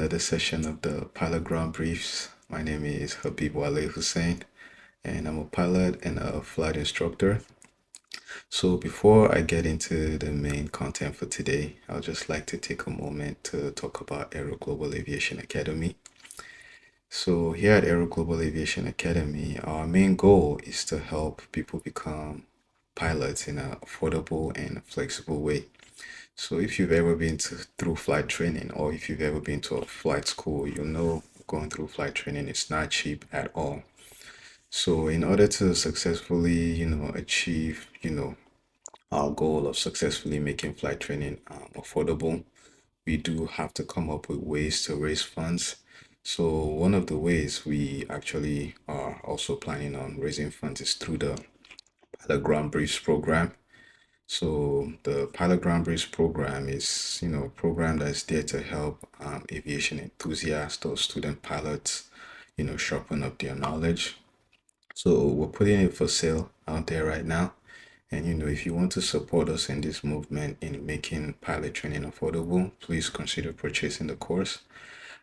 another session of the Pilot Ground Briefs. My name is Habib Hussein, and I'm a pilot and a flight instructor. So before I get into the main content for today, I'd just like to take a moment to talk about Aero Global Aviation Academy. So here at Aero Global Aviation Academy, our main goal is to help people become pilots in an affordable and flexible way. So if you've ever been through flight training or if you've ever been to a flight school, you'll know going through flight training is not cheap at all. So in order to successfully, achieve, our goal of successfully making flight training affordable, we do have to come up with ways to raise funds. So one of the ways we actually are also planning on raising funds is through the Pilot Ground Briefs program. So the Pilot Ground Briefs program is, a program that's there to help aviation enthusiasts or student pilots, sharpen up their knowledge. So we're putting it for sale out there right now. And if you want to support us in this movement in making pilot training affordable, please consider purchasing the course.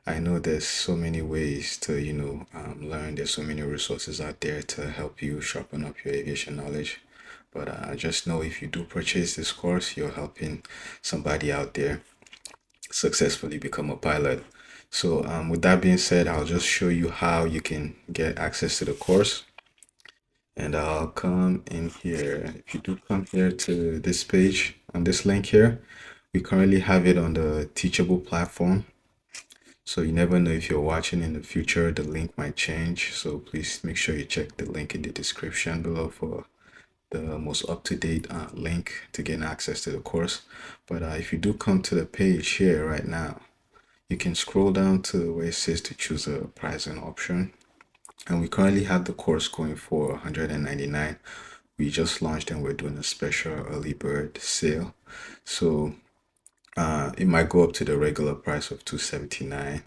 I know there's so many ways to, learn. There's so many resources out there to help you sharpen up your aviation knowledge. But just know if you do purchase this course, you're helping somebody out there successfully become a pilot. So with that being said, I'll just show you how you can get access to the course. And I'll come in here. If you do come here to this page on this link here, we currently have it on the Teachable platform. So you never know if you're watching in the future, the link might change. So please make sure you check the link in the description below for the most up-to-date link to gain access to the course. But if you do come to the page here right now, you can scroll down to where it says to choose a pricing option. And we currently have the course going for $199. We just launched and we're doing a special early bird sale. So it might go up to the regular price of $279.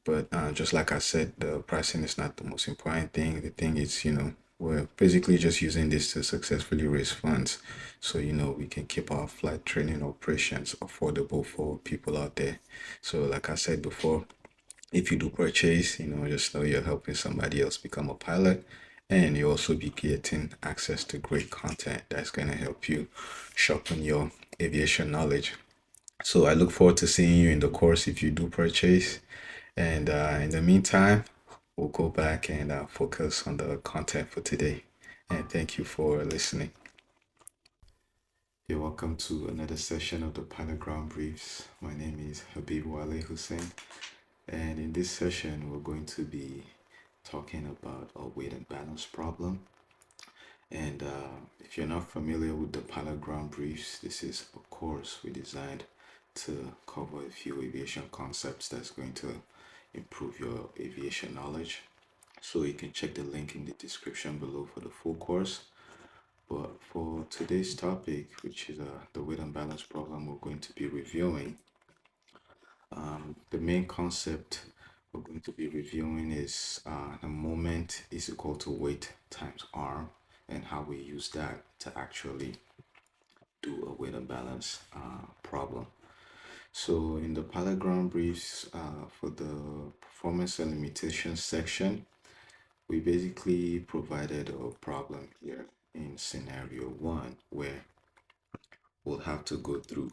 But just like I said, the pricing is not the most important thing. The thing is, we're basically just using this to successfully raise funds. So, we can keep our flight training operations affordable for people out there. So, like I said before, if you do purchase, just know you're helping somebody else become a pilot, and you also be getting access to great content that's going to help you sharpen your aviation knowledge. So I look forward to seeing you in the course if you do purchase. And in the meantime, we'll go back and focus on the content for today. And thank you for listening. You're welcome to another session of the Pilot Ground Briefs. My name is Habib Hussein. And in this session, we're going to be talking about a weight and balance problem. And if you're not familiar with the Pilot Ground Briefs, this is a course we designed to cover a few aviation concepts that's going to improve your aviation knowledge. So you can check the link in the description below for the full course. But for today's topic, which is the weight and balance problem, we're going to be reviewing. The main concept we're going to be reviewing is the moment is equal to weight times arm, and how we use that to actually do a weight and balance problem. So in the Pilot Ground Briefs for the performance and limitations section, we basically provided a problem here in scenario 1 where we'll have to go through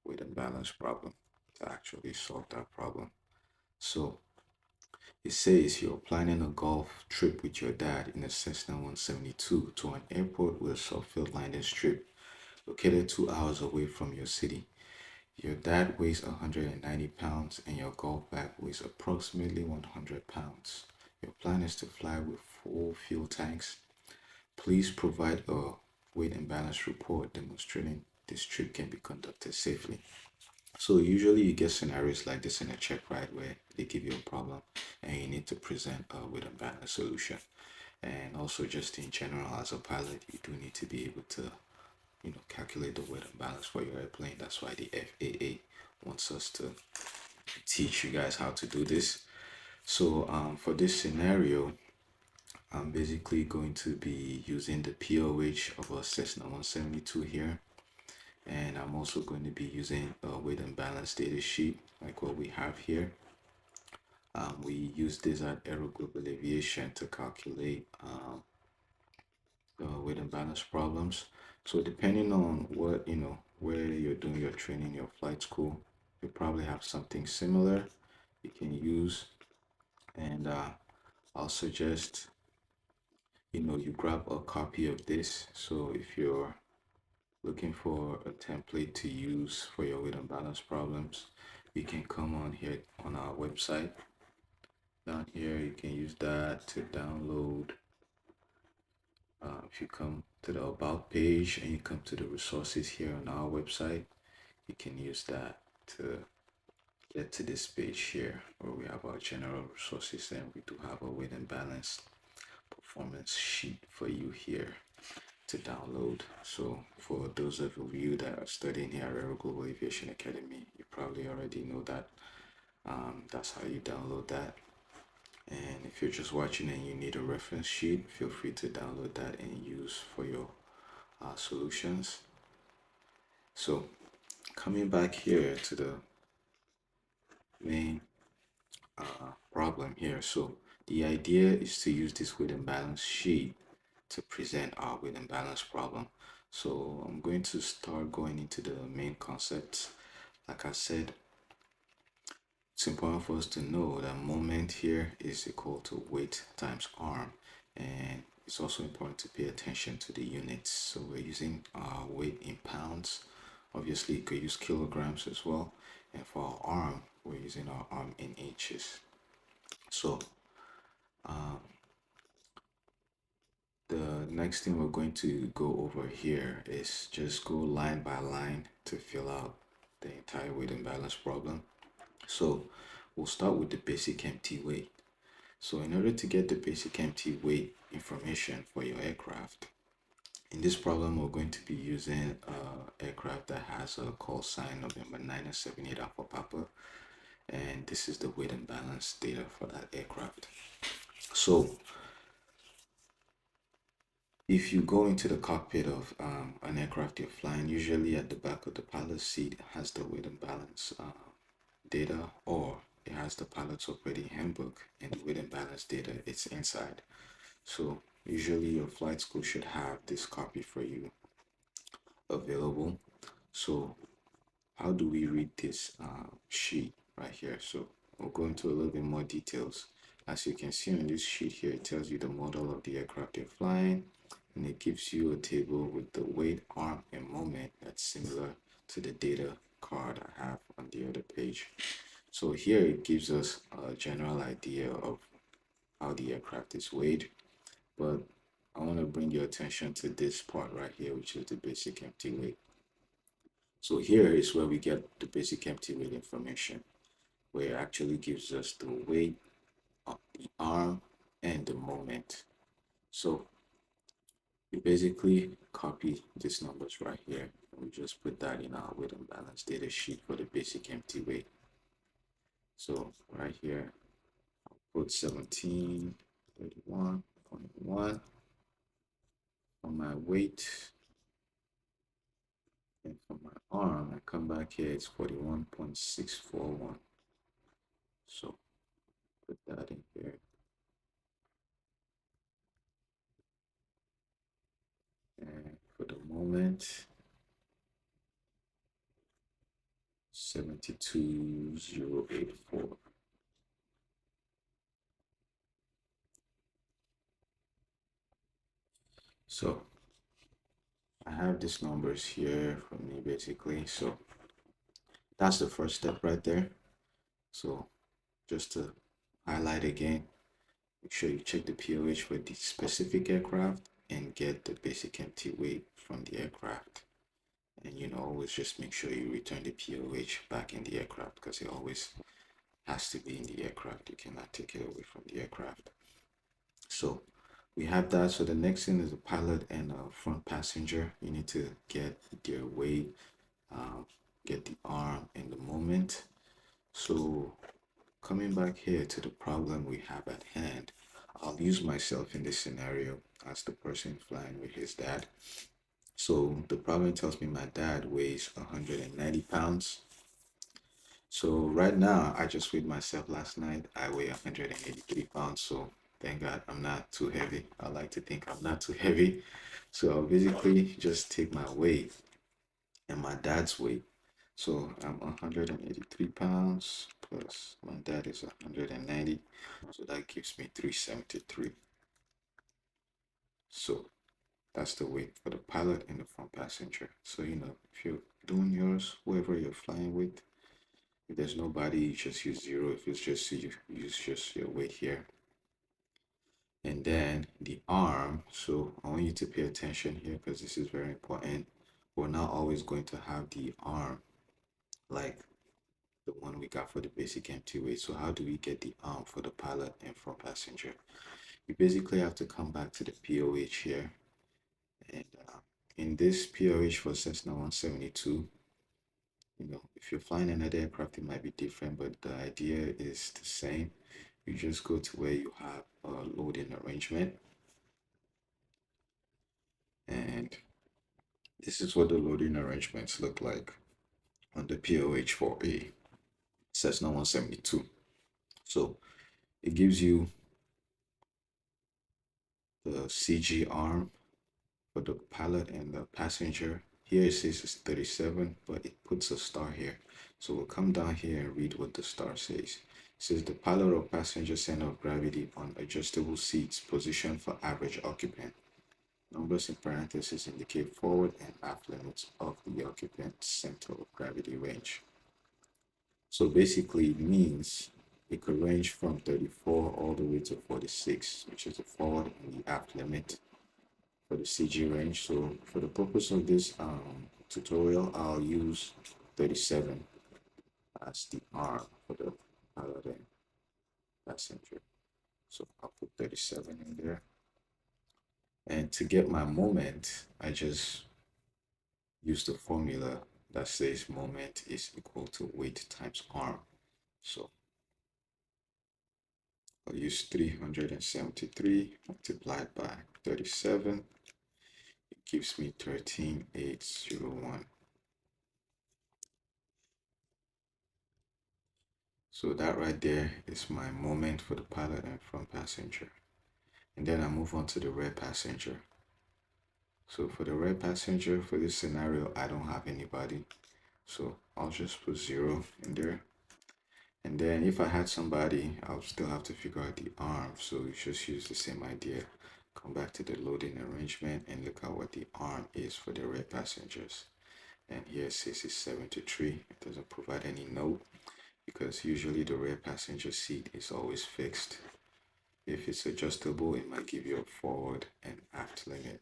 weight and balance problem to actually solve that problem. So it says you're planning a golf trip with your dad in a Cessna 172 to an airport with a soft-field landing strip located 2 hours away from your city. Your dad weighs 190 pounds and your golf bag weighs approximately 100 pounds. Your plan is to fly with full fuel tanks. Please provide a weight and balance report demonstrating this trip can be conducted safely. So usually you get scenarios like this in a check ride where they give you a problem and you need to present a weight and balance solution. And also just in general as a pilot, you do need to be able to calculate the weight and balance for your airplane. That's why the FAA wants us to teach you guys how to do this. So for this scenario, I'm basically going to be using the POH of a Cessna 172 here. And I'm also going to be using a weight and balance data sheet like what we have here. We use this at Aero Global Aviation to calculate weight and balance problems. So depending on what, where you're doing your training, your flight school, you probably have something similar you can use. And I'll suggest, you grab a copy of this. So if you're looking for a template to use for your weight and balance problems, you can come on here on our website. Down here, you can use that to download. If you come to the About page and you come to the resources here on our website, you can use that to get to this page here where we have our general resources, and we do have a weight and balance performance sheet for you here to download. So for those of you that are studying here at Aero Global Aviation Academy, you probably already know that. That's how you download that. And if you're just watching and you need a reference sheet, feel free to download that and use for your solutions. So coming back here to the main problem here. So the idea is to use this weight and balance sheet to present our weight and balance problem. So I'm going to start going into the main concepts. Like I said, it's important for us to know that moment here is equal to weight times arm, and it's also important to pay attention to the units. So we're using weight in pounds. Obviously you could use kilograms as well, and for our arm we're using our arm in inches. So the next thing we're going to go over here is just go line by line to fill out the entire weight and balance problem. So we'll start with the basic empty weight. So in order to get the basic empty weight information for your aircraft, in this problem we're going to be using an aircraft that has a call sign November 978 Alpha Papa, and this is the weight and balance data for that aircraft. So if you go into the cockpit of an aircraft you're flying, usually at the back of the pilot's seat has the weight and balance data, or it has the pilot's operating handbook, and the weight and balance data it's inside. So usually your flight school should have this copy for you available. So how do we read this sheet right here? So we'll go into a little bit more details. As you can see on this sheet here, it tells you the model of the aircraft you're flying, and it gives you a table with the weight, arm, and moment that's similar to the data card I have on the other page. So here it gives us a general idea of how the aircraft is weighed, but I want to bring your attention to this part right here, which is the basic empty weight. So here is where we get the basic empty weight information, where it actually gives us the weight of the arm and the moment. So we basically copy these numbers right here, and we just put that in our weight and balance data sheet for the basic empty weight. So right here, I'll put 1731.1 on my weight, and for my arm, I come back here, it's 41.641. So put that in here. And for the moment, 72084. So I have these numbers here for me basically. So that's the first step right there. So just to highlight again, make sure you check the POH for the specific aircraft and get the basic empty weight from the aircraft. And always just make sure you return the POH back in the aircraft, because it always has to be in the aircraft. You cannot take it away from the aircraft. So we have that. So the next thing is a pilot and a front passenger. You need to get their weight, get the arm and the moment. So coming back here to the problem we have at hand, I'll use myself in this scenario as the person flying with his dad. So the problem tells me my dad weighs 190 pounds, So right now, I just weighed myself last night. I weigh 183 pounds. So thank God I'm not too heavy. I like to think I'm not too heavy. So I'll basically just take my weight and my dad's weight. So I'm 183 pounds plus my dad is 190. So that gives me 373. So that's the weight for the pilot and the front passenger. So, if you're doing yours, whoever you're flying with, if there's nobody, you just use zero. If it's just you, use just your weight here. And then the arm. So I want you to pay attention here because this is very important. We're not always going to have the arm like the one we got for the basic empty weight. So how do we get the arm for the pilot and front passenger? You basically have to come back to the POH here. And in this POH for Cessna 172, if you're flying another aircraft, it might be different, but the idea is the same. You just go to where you have a loading arrangement, and this is what the loading arrangements look like on the POH for a Cessna 172. So it gives you the CG arm for the pilot and the passenger. Here it says it's 37, but it puts a star here. So we'll come down here and read what the star says. It says the pilot or passenger center of gravity on adjustable seats position for average occupant. Numbers in parentheses indicate forward and aft limits of the occupant center of gravity range. So basically it means it could range from 34 all the way to 46, which is the forward and the aft limit for the CG range. So for the purpose of this tutorial, I'll use 37 as the arm for the pilot and passenger. So I'll put 37 in there. And to get my moment, I just use the formula that says moment is equal to weight times arm. So I'll use 373 multiplied by 37. It gives me 13,801. So that right there is my moment for the pilot and front passenger. And then I move on to the rear passenger. So for the rear passenger, for this scenario, I don't have anybody. So I'll just put 0 in there. And then if I had somebody, I'll still have to figure out the arm. So you just use the same idea. Come back to the loading arrangement and look at what the arm is for the rear passengers. And here it says it's 73. It doesn't provide any note because usually the rear passenger seat is always fixed. If it's adjustable, it might give you a forward and aft limit.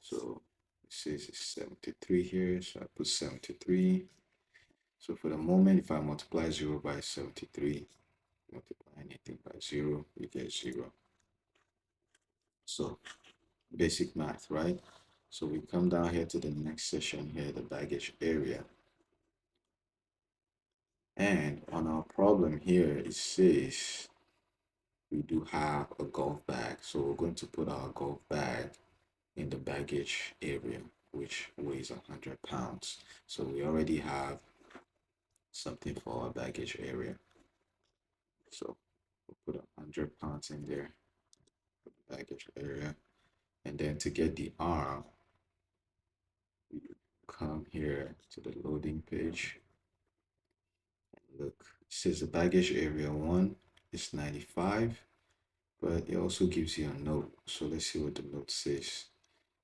So it says it's 73 here, so I put 73. So for the moment, if I multiply 0 by 73, multiply anything by 0, you get 0. So basic math, right? So we come down here to the next section here, the baggage area. And on our problem here, it says we do have a golf bag. So we're going to put our golf bag in the baggage area, which weighs 100 pounds. So we already have something for our baggage area. So we'll put 100 pounds in there for the baggage area. And then to get the arm, we come here to the loading page. Look, it says the baggage area 1 is 95, but it also gives you a note. So let's see what the note says.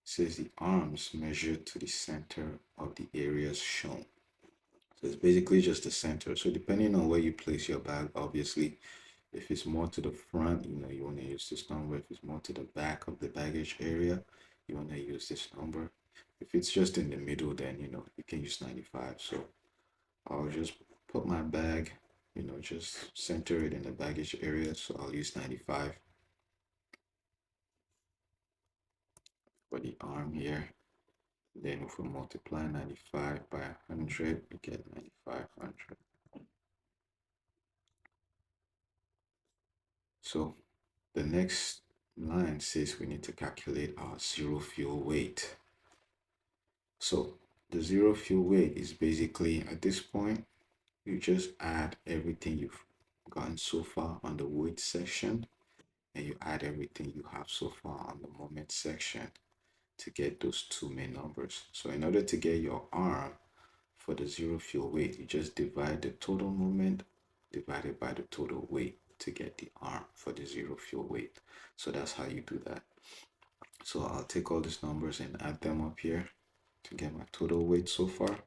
It says the arms measure to the center of the areas shown. So it's basically just the center. So depending on where you place your bag, obviously, if it's more to the front, you want to use this number. If it's more to the back of the baggage area, you want to use this number. If it's just in the middle, then, you can use 95. So I'll just put my bag, just center it in the baggage area. So I'll use 95 for the arm here. Then if we multiply 95 by 100, we get 9,500. So the next line says we need to calculate our zero fuel weight. So The zero fuel weight is basically at this point, you just add everything you've gotten so far on the weight section, and you add everything you have so far on the moment section to get those two main numbers. So in order to get your arm for the zero fuel weight, you just divide the total moment divided by the total weight to get the arm for the zero fuel weight. So that's how you do that. So I'll take all these numbers and add them up here to get my total weight so far.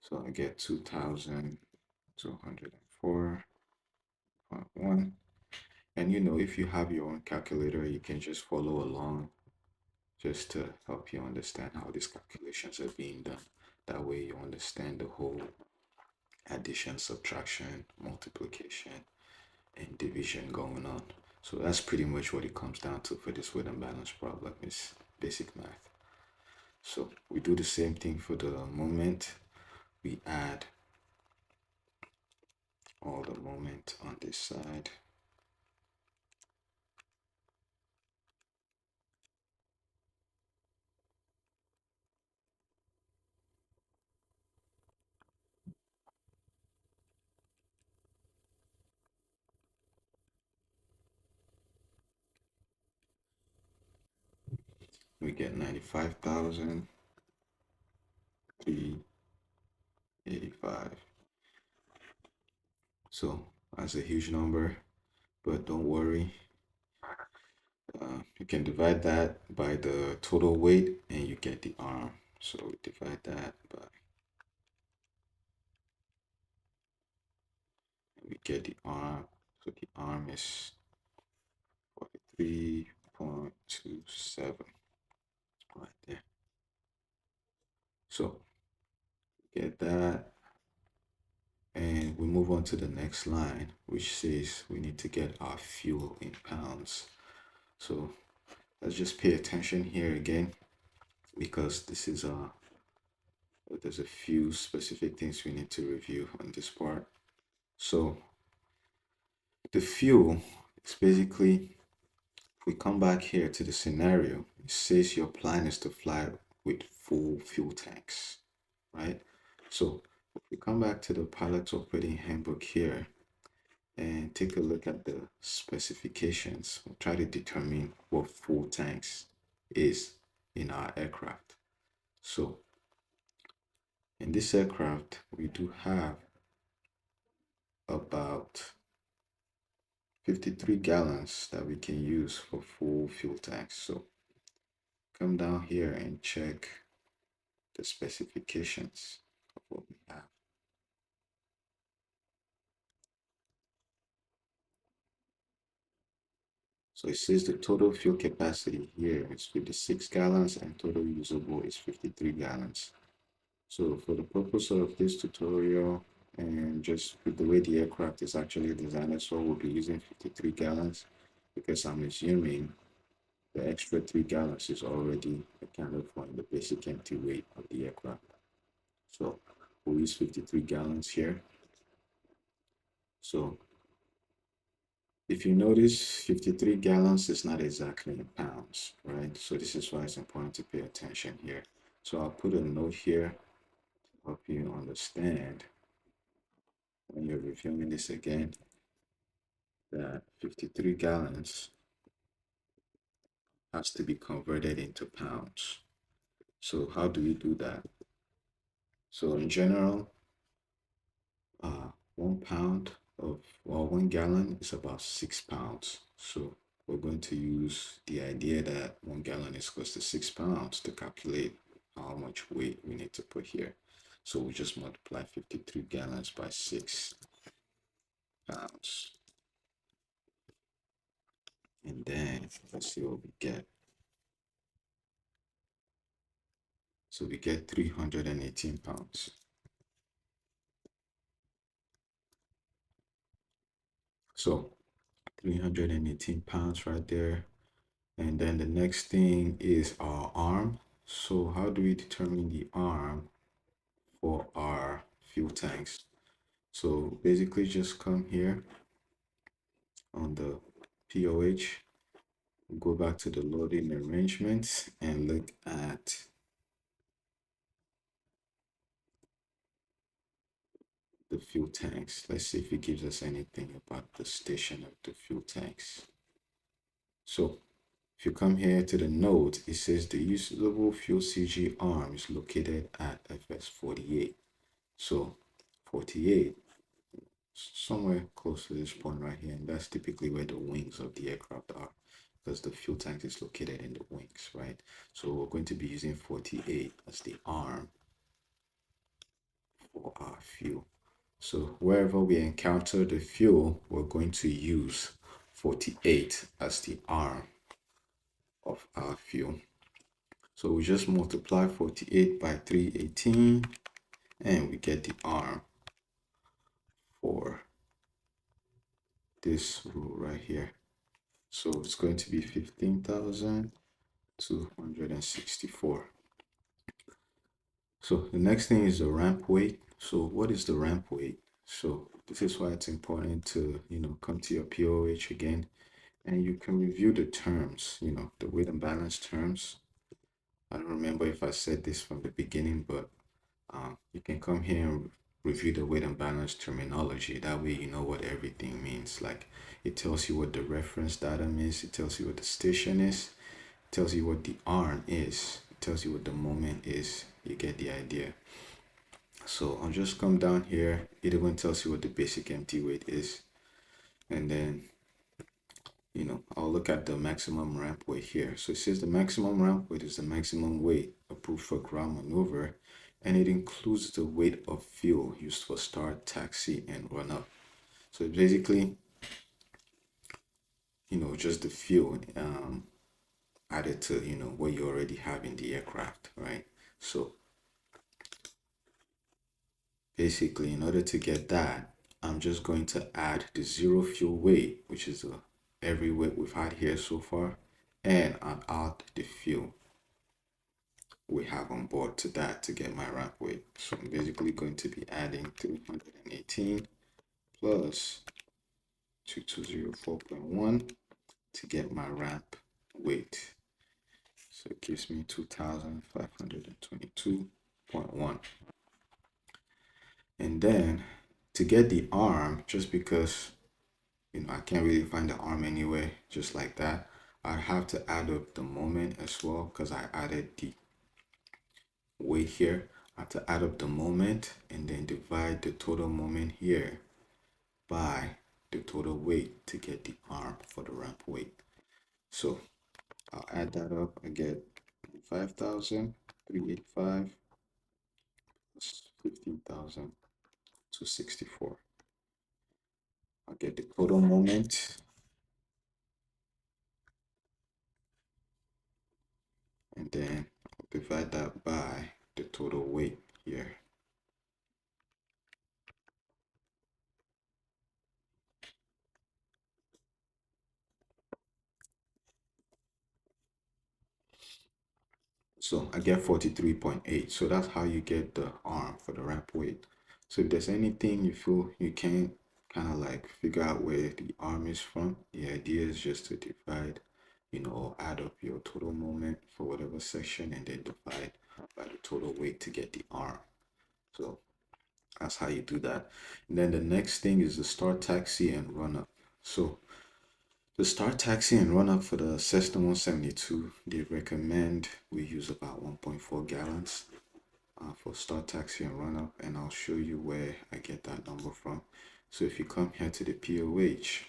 So I get 2,204.1. And if you have your own calculator, you can just follow along just to help you understand how these calculations are being done. That way you understand the whole addition, subtraction, multiplication, and division going on. So that's pretty much what it comes down to for this weight and balance problem. Is basic math. So we do the same thing for the moment. We add all the moment on this side. We get 95,385. So that's a huge number, but don't worry. You can divide that by the total weight and you get the arm. So we divide that by, we get the arm. So the arm is 43.27 right there. So get that. And we move on to the next line, which says we need to get our fuel in pounds. So let's just pay attention here again, because this is there's a few specific things we need to review on this part. So the fuel is basically, if we come back here to the scenario, it says your plan is to fly with full fuel tanks, right? So if we come back to the pilot's operating handbook here and take a look at the specifications, we'll try to determine what full tanks is in our aircraft. So in this aircraft, we do have about 53 gallons that we can use for full fuel tanks. So come down here and check the specifications of what we have. So it says the total fuel capacity here is 56 gallons and total usable is 53 gallons. So for the purpose of this tutorial and just with the way the aircraft is actually designed, so we'll be using 53 gallons because I'm assuming the extra 3 gallons is already accounted for in the basic empty weight of the aircraft. So we'll use 53 gallons here. So if you notice, 53 gallons is not exactly in pounds, right? So this is why it's important to pay attention here. So I'll put a note here to help you understand when you're reviewing this again, that 53 gallons has to be converted into pounds. So how do we do that? So in general, 1 pound of, well, 1 gallon is about 6 pounds. So we're going to use the idea that 1 gallon is close to 6 pounds to calculate how much weight we need to put here. So we just multiply 53 gallons by 6 pounds. And then let's see what we get. So we get 318 pounds. So 318 pounds right there. And then the next thing is our arm. So how do we determine the arm for our fuel tanks? So basically just come here on the POH, go back to the loading arrangements and look at the fuel tanks. Let's see if it gives us anything about the station of the fuel tanks. So if you come here to the note, it says the usable fuel CG arm is located at FS48. So 48, somewhere close to this point right here, and that's typically where the wings of the aircraft are, because the fuel tank is located in the wings, right? So we're going to be using 48 as the arm for our fuel. So wherever we encounter the fuel, we're going to use 48 as the arm of our fuel. So we just multiply 48 by 318 and we get the arm for this row right here. So it's going to be 15,264. So the next thing is the ramp weight. So what is the ramp weight? So this is why it's important to, come to your POH again and you can review the terms, the weight and balance terms. I don't remember if I said this from the beginning, but you can come here and review the weight and balance terminology. That way you know what everything means. Like it tells you what the reference datum is, it tells you what the station is, it tells you what the arm is, it tells you what the moment is. You get the idea. So I'll just come down here. It even tells you what the basic empty weight is. And then I'll look at the maximum ramp weight here. So it says the maximum ramp weight is the maximum weight approved for ground maneuver, and it includes the weight of fuel used for start, taxi, and run up. So basically, just the fuel added to, what you already have in the aircraft, right? So basically, in order to get that, I'm just going to add the zero fuel weight, which is every weight we've had here so far, and I'll add the fuel we have on board to that to get my ramp weight. So I'm basically going to be adding 318 plus 2204.1 to get my ramp weight. So it gives me 2522.1. And then to get the arm, just because I can't really find the arm anywhere just like that, I have to add up the moment as well, because I added the weight here. I have to add up the moment and then divide the total moment here by the total weight to get the arm for the ramp weight. So I'll add that up. I get 5,385 plus 15,264. I'll get the total moment and then I'll divide that by the total weight here. So I get 43.8. So that's how you get the arm for the ramp weight. So if there's anything you feel you can't kind of like figure out where the arm is from, the idea is just to divide, or add up your total moment for whatever section and then divide by the total weight to get the arm. So that's how you do that. And then the next thing is the start, taxi, and run up. So the start, taxi, and run up for the Cessna 172, they recommend we use about 1.4 gallons for start, taxi, and run up, and I'll show you where I get that number from. So if you come here to the POH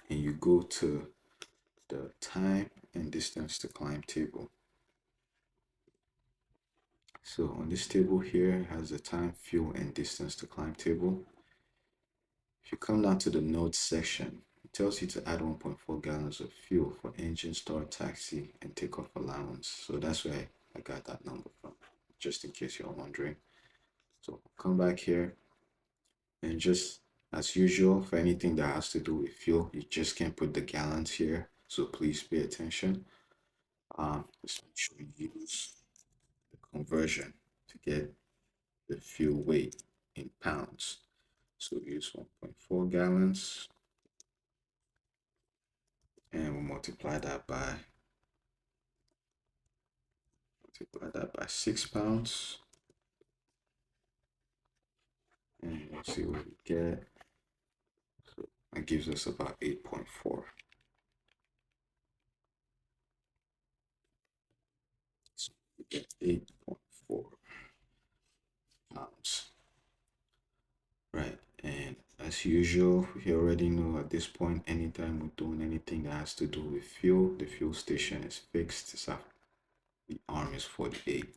and you go to the time and distance to climb table. So on this table here has the time, fuel, and distance to climb table. If you come down to the notes section, it tells you to add 1.4 gallons of fuel for engine, start, taxi, and takeoff allowance. So that's where I got that number from, just in case you're wondering. So come back here and just as usual, for anything that has to do with fuel, you just can't put the gallons here. So please pay attention. Just make sure you use the conversion to get the fuel weight in pounds. So use 1.4 gallons and we'll multiply that by 6 pounds, and we'll see what we get. So that gives us about 8.4. So we get 8.4 pounds. Right, and as usual, you already know at this point, anytime we're doing anything that has to do with fuel, the fuel station is fixed. So the arm is 48.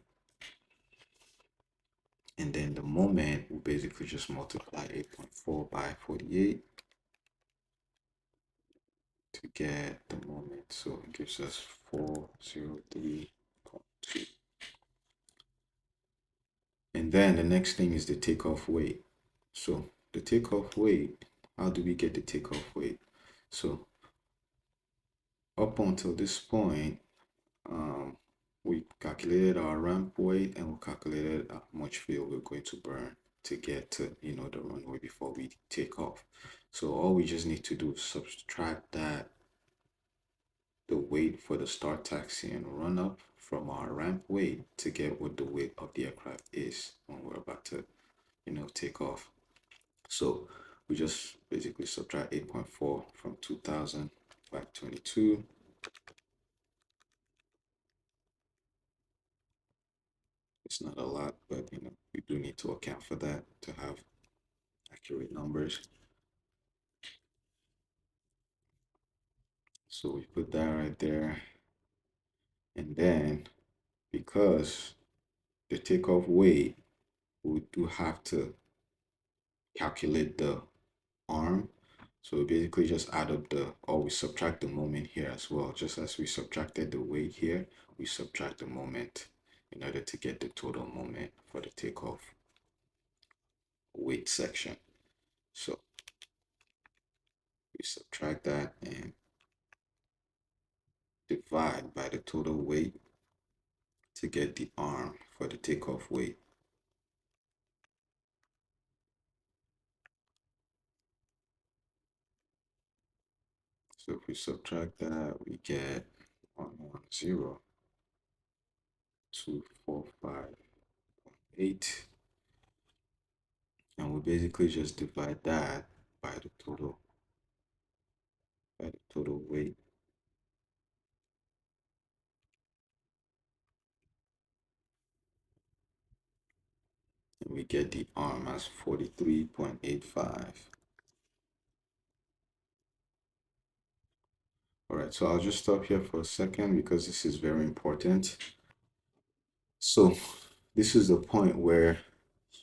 And then the moment, we basically just multiply 8.4 by 48 to get the moment. So it gives us 403.2. And then the next thing is the takeoff weight. So the takeoff weight, how do we get the takeoff weight? So up until this point, we calculated our ramp weight and we calculated how much fuel we're going to burn to get to, the runway before we take off. So all we just need to do is subtract that, the weight for the start taxi and run up from our ramp weight to get what the weight of the aircraft is when we're about to, take off. So we just basically subtract 8.4 from 2,522. It's not a lot, but we do need to account for that to have accurate numbers. So we put that right there. And then because the takeoff weight, we do have to calculate the arm. So we basically just add up or we subtract the moment here as well. Just as we subtracted the weight here, we subtract the moment in order to get the total moment for the takeoff weight section. So we subtract that and divide by the total weight to get the arm for the takeoff weight. So if we subtract that, we get 110,245.8. And we basically just divide that by the total weight. And we get the arm as 43.85. All right, so I'll just stop here for a second because this is very important. So this is the point where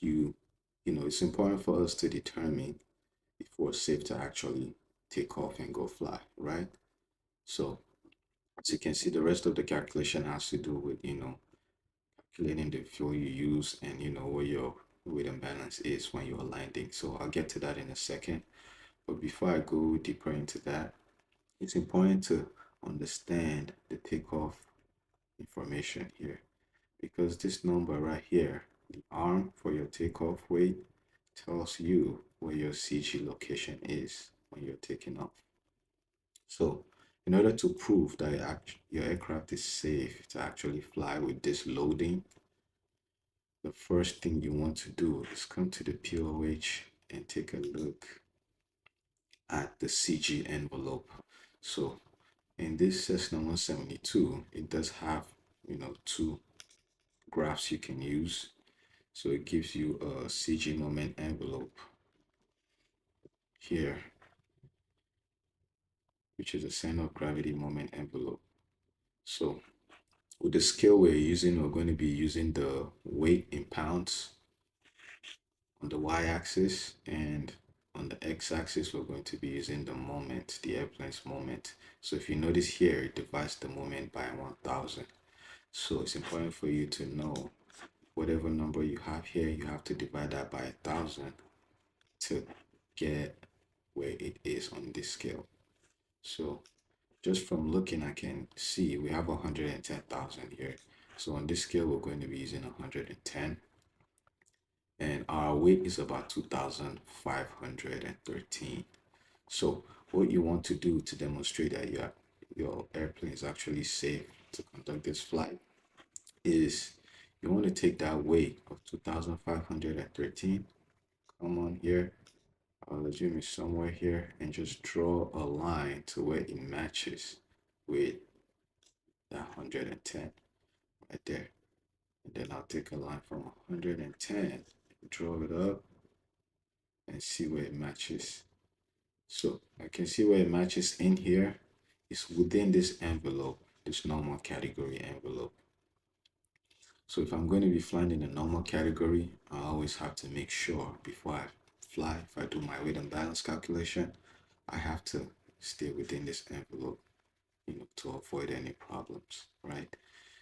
it's important for us to determine if we're safe to actually take off and go fly, right? So as you can see, the rest of the calculation has to do with, calculating the fuel you use and, where your weight and balance is when you're landing. So I'll get to that in a second. But before I go deeper into that, it's important to understand the takeoff information here, because this number right here, the arm for your takeoff weight, tells you where your CG location is when you're taking off. So in order to prove that your aircraft is safe to actually fly with this loading, the first thing you want to do is come to the POH and take a look at the CG envelope. So in this Cessna 172, it does have, two graphs you can use. So it gives you a CG moment envelope here, which is a center of gravity moment envelope. So with the scale we're using, we're going to be using the weight in pounds on the y-axis, and on the x-axis we're going to be using the moment, the airplane's moment. So if you notice here, it divides the moment by 1000. So it's important for you to know whatever number you have here, you have to divide that by 1000 to get where it is on this scale. So just from looking, I can see we have 110,000 here. So on this scale, we're going to be using 110. And our weight is about 2,513. So what you want to do to demonstrate that your airplane is actually safe to conduct this flight is you want to take that weight of 2,513. Come on here. The gym is somewhere here and just draw a line to where it matches with that 110 right there. And then I'll take a line from 110, draw it up and see where it matches. So I can see where it matches in here. It's within this envelope, this normal category envelope. So if I'm going to be flying in a normal category, I always have to make sure before I fly, if I do my weight and balance calculation, I have to stay within this envelope, to avoid any problems, right?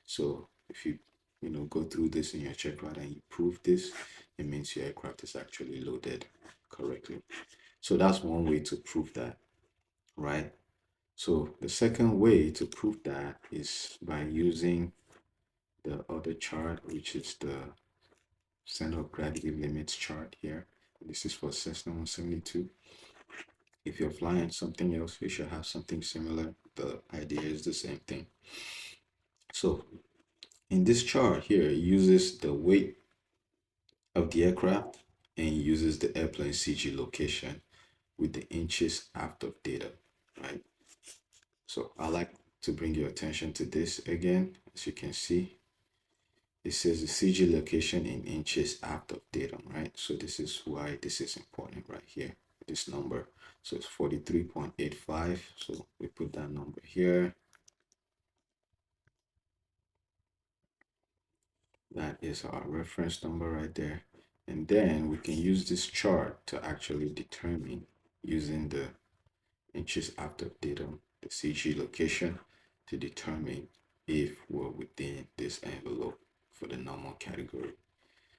So if you go through this in your checkout and you prove this, it means your aircraft is actually loaded correctly. So that's one way to prove that, right? So the second way to prove that is by using the other chart, which is the center of gravity limits chart here. This is for Cessna 172. If you're flying something else, you should have something similar. The idea is the same thing. So in this chart here, it uses the weight of the aircraft and uses the airplane CG location with the inches aft of data, right? So I like to bring your attention to this again. As you can see, it says the CG location in inches aft of datum, right? So this is why this is important right here, this number. So it's 43.85. So we put that number here. That is our reference number right there. And then we can use this chart to actually determine using the inches aft of datum, the CG location, to determine if we're within this envelope for the normal category.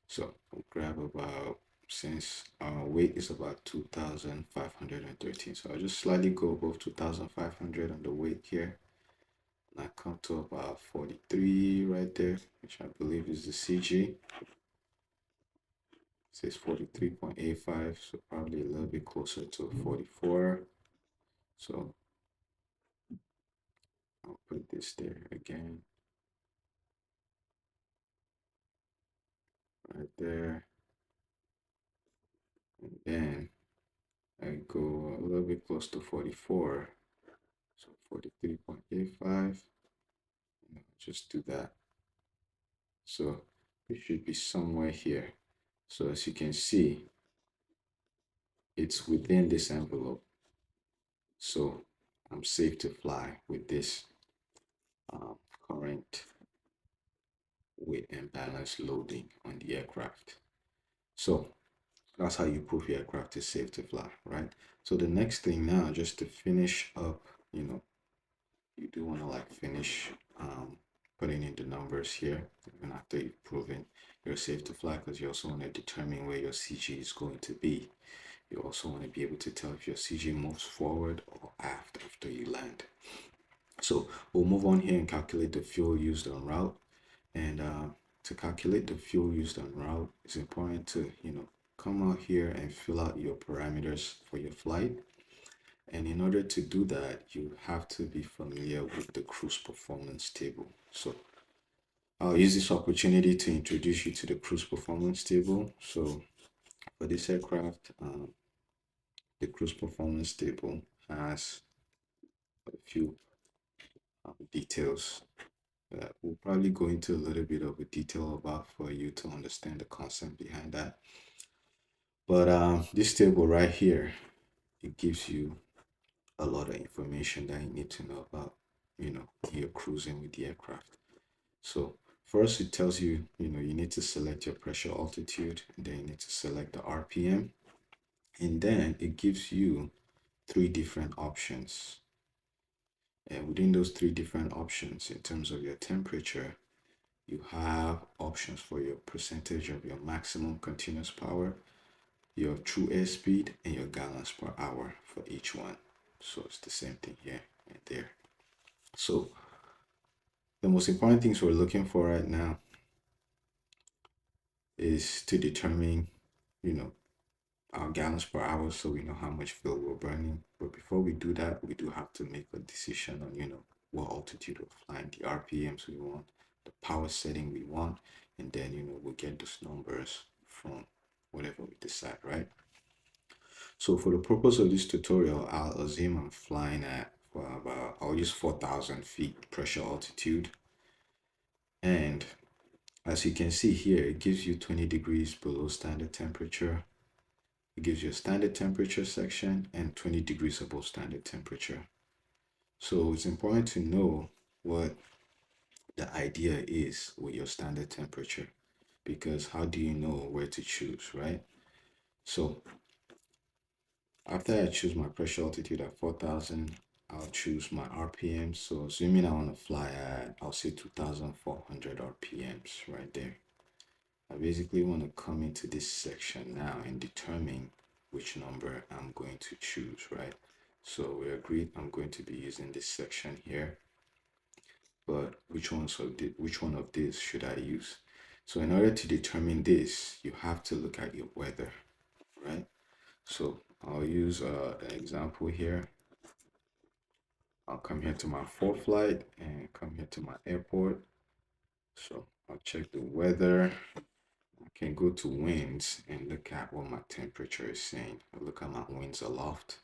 So we'll grab about, since our weight is about 2,513. So I'll just slightly go above 2,500 on the weight here. And I come to about 43 right there, which I believe is the CG. It says 43.85, so probably a little bit closer to 44. So I'll put this there again, right there. And then I go a little bit close to 44. So 43.85. Just do that. So it should be somewhere here. So as you can see, it's within this envelope. So I'm safe to fly with this current weight and balance loading on the aircraft. So that's how you prove your aircraft is safe to fly, right? So the next thing now, just to finish up, you do want to like finish putting in the numbers here, even after you've proven you're safe to fly, because you also want to determine where your CG is going to be. You also want to be able to tell if your CG moves forward or aft after you land. So we'll move on here and calculate the fuel used en route. And to calculate the fuel used en route, it's important to, come out here and fill out your parameters for your flight. And in order to do that, you have to be familiar with the cruise performance table. So I'll use this opportunity to introduce you to the cruise performance table. So for this aircraft, the cruise performance table has a few details that we'll probably go into a little bit of a detail about for you to understand the concept behind that. But this table right here, it gives you a lot of information that you need to know about, you're cruising with the aircraft. So first it tells you, you need to select your pressure altitude, and then you need to select the RPM. And then it gives you three different options. And within those three different options, in terms of your temperature, you have options for your percentage of your maximum continuous power, your true airspeed, and your gallons per hour for each one. So it's the same thing here and there. So the most important things we're looking for right now is to determine, our gallons per hour so we know how much fuel we're burning. But before we do that, we do have to make a decision on, what altitude we're flying, the RPMs we want, the power setting we want, and then, we'll get those numbers from whatever we decide, right? So for the purpose of this tutorial, I'll assume I'm flying at I'll use 4,000 feet pressure altitude. And as you can see here, it gives you 20 degrees below standard temperature. It gives you a standard temperature section and 20 degrees above standard temperature. So it's important to know what the idea is with your standard temperature, because how do you know where to choose, right? So after I choose my pressure altitude at 4,000, I'll choose my RPM. So assuming I want to fly at, I'll say 2,400 RPMs right there. I basically want to come into this section now and determine which number I'm going to choose, right? So we agreed I'm going to be using this section here, but which one of these should I use? So in order to determine this, you have to look at your weather, right? So I'll use an example here. I'll come here to my ForeFlight and come here to my airport. So I'll check the weather. I can go to winds and look at what my temperature is saying. I look at my winds aloft.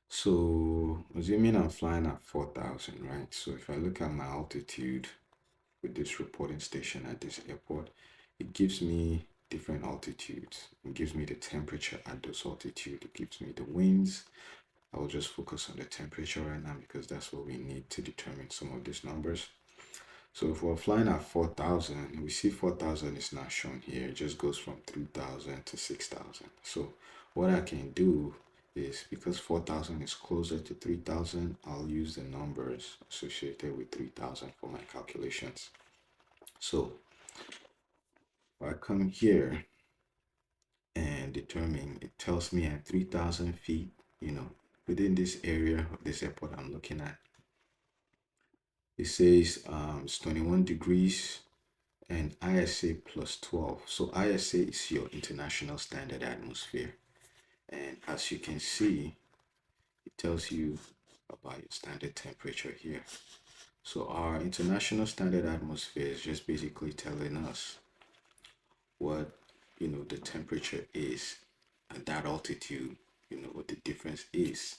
So assuming I'm flying at 4,000, right? So if I look at my altitude with this reporting station at this airport, it gives me different altitudes. It gives me the temperature at those altitude. It gives me the winds. I will just focus on the temperature right now because that's what we need to determine some of these numbers. So if we're flying at 4,000, we see 4,000 is not shown here. It just goes from 3,000 to 6,000. So what I can do is, because 4,000 is closer to 3,000, I'll use the numbers associated with 3,000 for my calculations. So if I come here and determine, it tells me at 3,000 feet, within this area of this airport I'm looking at, it says it's 21 degrees and ISA plus 12. So ISA is your international standard atmosphere. And as you can see, it tells you about your standard temperature here. So our international standard atmosphere is just basically telling us what, the temperature is at that altitude, what the difference is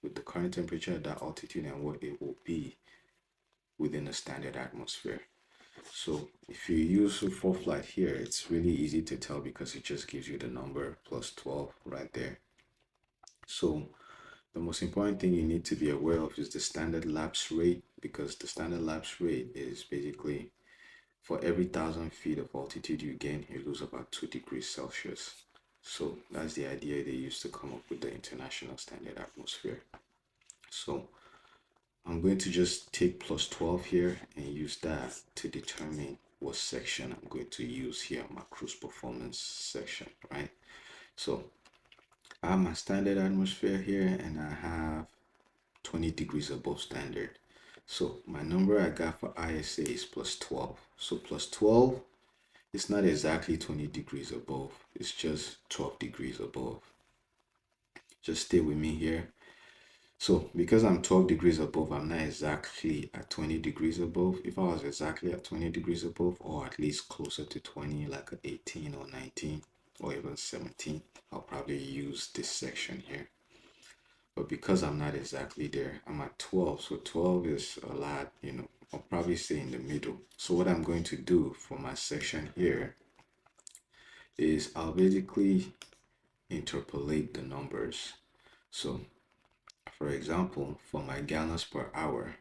with the current temperature at that altitude and what it will be within a standard atmosphere. So if you use a ForeFlight here, it's really easy to tell because it just gives you the number plus 12 right there. So the most important thing you need to be aware of is the standard lapse rate, because the standard lapse rate is basically for every 1,000 feet of altitude you gain, you lose about 2 degrees Celsius. So that's the idea they used to come up with the international standard atmosphere. So I'm going to just take plus 12 here and use that to determine what section I'm going to use here, my cruise performance section, right? So I have my standard atmosphere here and I have 20 degrees above standard. So my number I got for ISA is plus 12. So plus 12, it's not exactly 20 degrees above, it's just 12 degrees above. Just stay with me here. So because I'm 12 degrees above, I'm not exactly at 20 degrees above. If I was exactly at 20 degrees above, or at least closer to 20, like 18 or 19 or even 17, I'll probably use this section here. But because I'm not exactly there, I'm at 12. So 12 is a lot, I'll probably stay in the middle. So what I'm going to do for my section here is I'll basically interpolate the numbers. So for example, for my gallons per hour,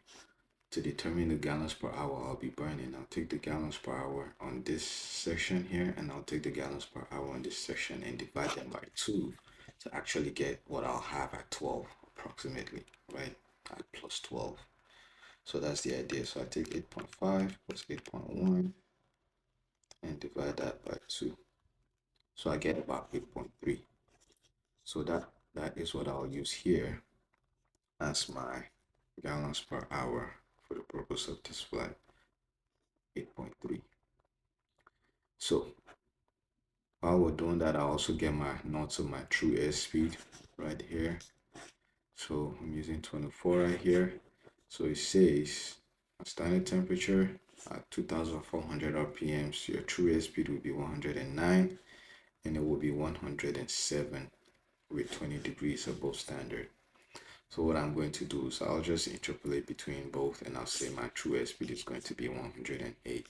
to determine the gallons per hour I'll be burning, I'll take the gallons per hour on this section here, and I'll take the gallons per hour on this section and divide them by 2 to actually get what I'll have at 12 approximately, right? At plus 12. So that's the idea. So I take 8.5 plus 8.1 and divide that by 2. So I get about 8.3. So that is what I'll use here as my gallons per hour for the purpose of this flight, 8.3. So While we're doing that, I also get my notes of my true airspeed right here. So I'm using 24 right here. So it says standard temperature at 2400 RPMs, your true airspeed will be 109 and it will be 107 with 20 degrees above standard. So what I'm going to do is I'll just interpolate between both and I'll say my true airspeed is going to be 108.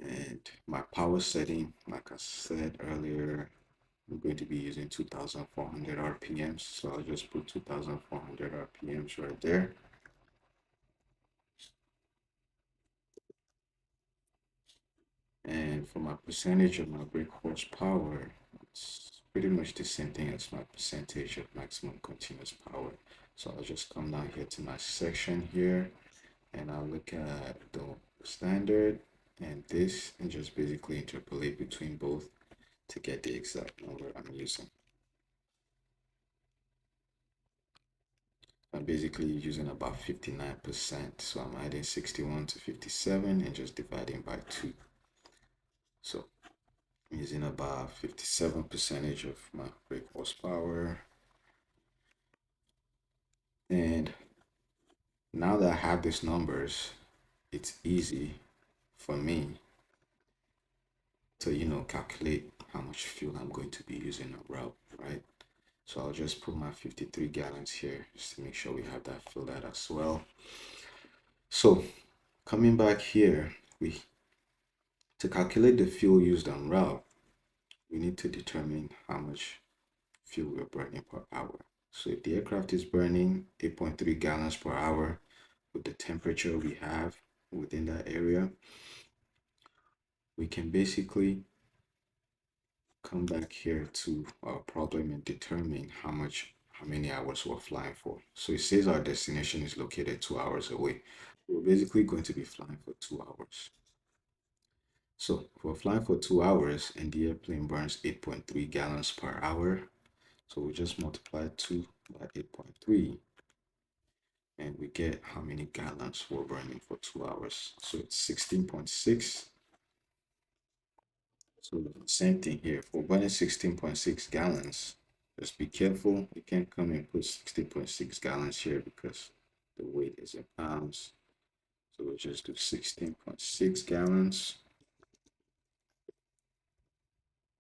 And my power setting, like I said earlier, I'm going to be using 2400 RPMs. So I'll just put 2400 RPMs right there. And for my percentage of my brake horsepower, it's pretty much the same thing as my percentage of maximum continuous power. So I'll just come down here to my section here and I'll look at the standard and this and just basically interpolate between both to get the exact number I'm using. I'm basically using about 59%. So I'm adding 61 to 57 and just dividing by 2. So I'm using about 57 percentage of my brake horsepower. And now that I have these numbers, it's easy for me to, calculate how much fuel I'm going to be using en route, right? So I'll just put my 53 gallons here just to make sure we have that filled out as well. So coming back here, to calculate the fuel used en route, we need to determine how much fuel we're burning per hour. So if the aircraft is burning 8.3 gallons per hour with the temperature we have within that area, we can basically come back here to our problem and determine how many hours we're flying for. So it says our destination is located 2 hours away. We're basically going to be flying for 2 hours. So if we're flying for 2 hours and the airplane burns 8.3 gallons per hour, so we just multiply 2 by 8.3 and we get how many gallons we're burning for 2 hours. So it's 16.6. So same thing here. If we're burning 16.6 gallons, just be careful. You can't come and put 16.6 gallons here because the weight is in pounds. So we'll just do 16.6 gallons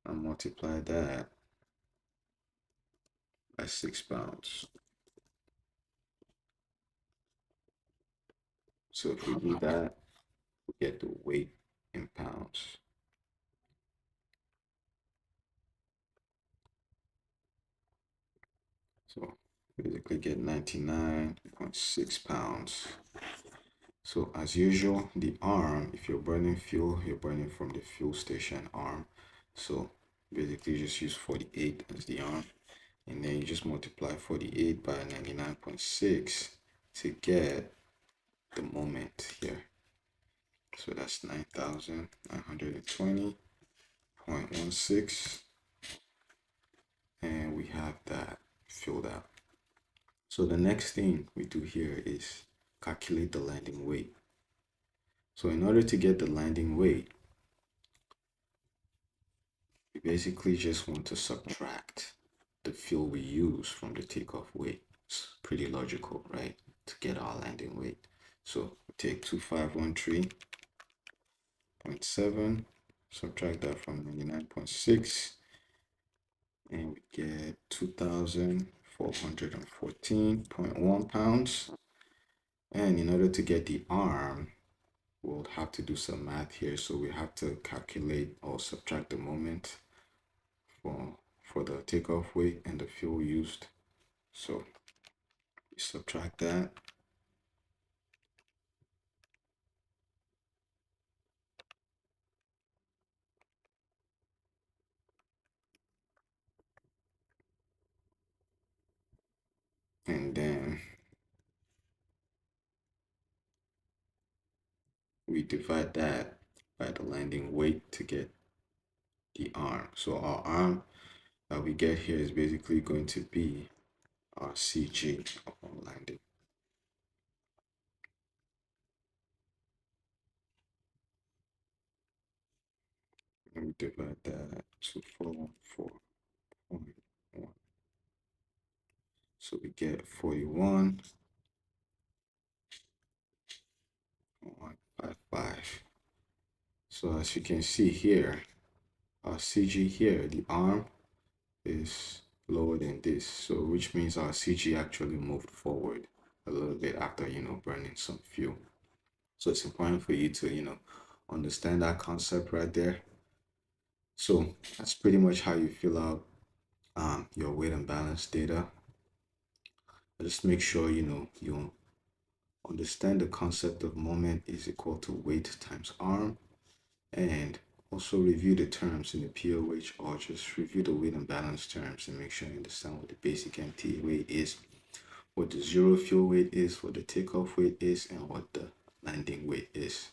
and multiply that by 6 pounds. So if we do that, we get the weight in pounds. So basically get 99.6 pounds. So as usual, the arm, if you're burning fuel, you're burning from the fuel station arm. So basically just use 48 as the arm. And then you just multiply 48 by 99.6 to get the moment here. So that's 9,920.16. And we have that filled out. So the next thing we do here is calculate the landing weight. So in order to get the landing weight, we basically just want to subtract the fuel we use from the takeoff weight. It's pretty logical, right? To get our landing weight. So we take 2513.7, subtract that from 99.6, and we get 2,414.1 pounds. And in order to get the arm, we'll have to do some math here. So we have to calculate or subtract the moment for the takeoff weight and the fuel used. So we subtract that. And then we divide that by the landing weight to get the arm. So our arm that we get here is basically going to be our CG upon landing. Let me divide that to 414.1. So we get 41.55. So as you can see here, our CG here, the arm is lower than this. So which means our CG actually moved forward a little bit after, burning some fuel. So it's important for you to, understand that concept right there. So that's pretty much how you fill out your weight and balance data. Just make sure, you understand the concept of moment is equal to weight times arm, and also review the terms in the POH, or just review the weight and balance terms and make sure you understand what the basic empty weight is, what the zero fuel weight is, what the takeoff weight is, and what the landing weight is.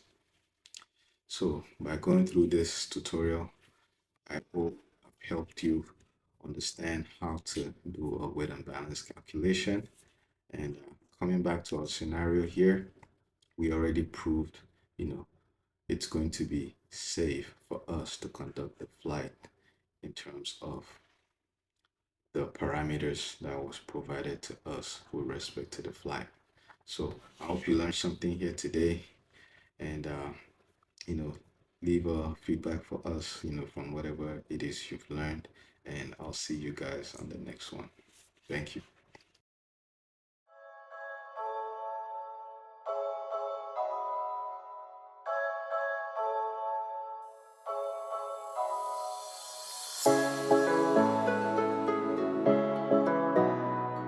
So by going through this tutorial, I hope I've helped you understand how to do a weight and balance calculation. And coming back to our scenario here, we already proved, it's going to be safe for us to conduct the flight in terms of the parameters that was provided to us with respect to the flight. So I hope you learned something here today, and you know, leave a feedback for us, from whatever it is you've learned, and I'll see you guys on the next one. Thank you.